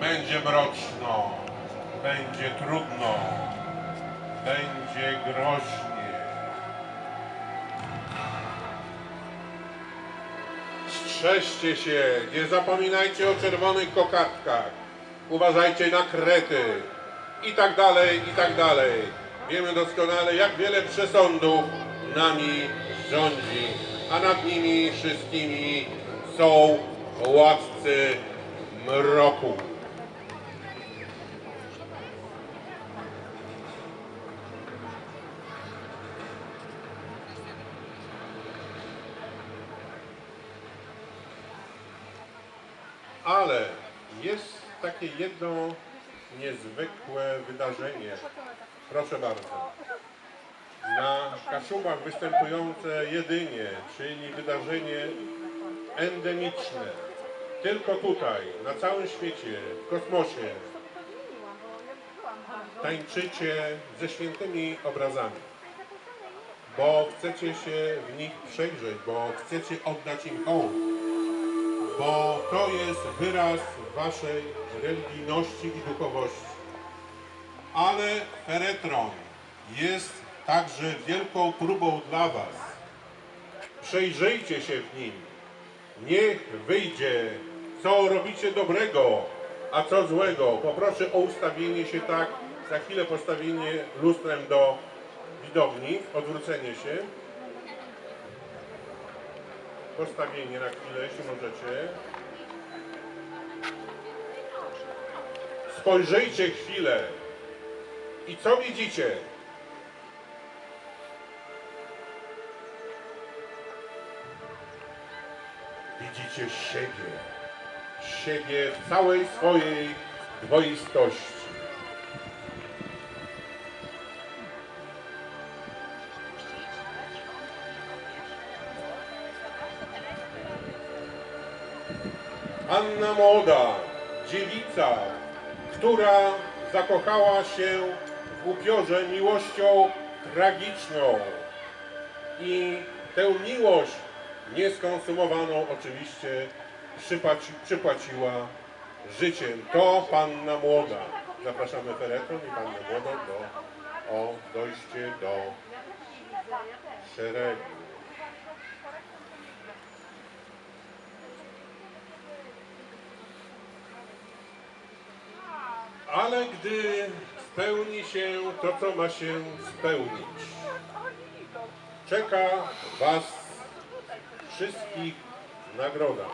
Będzie mroczno, będzie trudno, będzie groźnie. Strzeżcie się, nie zapominajcie o czerwonych kokardkach, uważajcie na krety i tak dalej, i tak dalej. Wiemy doskonale, jak wiele przesądów nami rządzi, a nad nimi wszystkimi są władcy mroku. Ale jest takie jedno niezwykłe wydarzenie. Proszę bardzo. Na Kaszubach występujące jedynie, czyli wydarzenie endemiczne. Tylko tutaj, na całym świecie, w kosmosie, tańczycie ze świętymi obrazami, bo chcecie się w nich przegrzeć, bo chcecie oddać im hołd, bo to jest wyraz waszej religijności i duchowości. Ale feretron jest także wielką próbą dla was. Przejrzyjcie się w nim. Niech wyjdzie, co robicie dobrego, a co złego. Poproszę o ustawienie się tak, za chwilę postawienie lustrem do widowni, odwrócenie się. Postawienie na chwilę, jeśli możecie. Spojrzyjcie chwilę. I co widzicie? Widzicie siebie. Siebie w całej swojej dwoistości. Panna młoda, dziewica, która zakochała się w upiorze miłością tragiczną i tę miłość nieskonsumowaną oczywiście przypłaciła życiem. To panna młoda. Zapraszamy feretron i pannę młodą o dojście do szeregu. Ale gdy spełni się to, co ma się spełnić, czeka was wszystkich nagroda.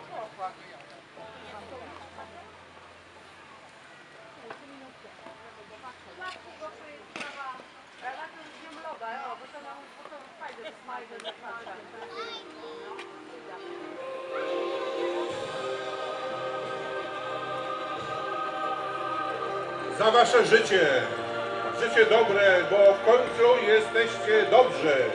Za wasze życie, życie dobre, bo w końcu jesteście dobrzy.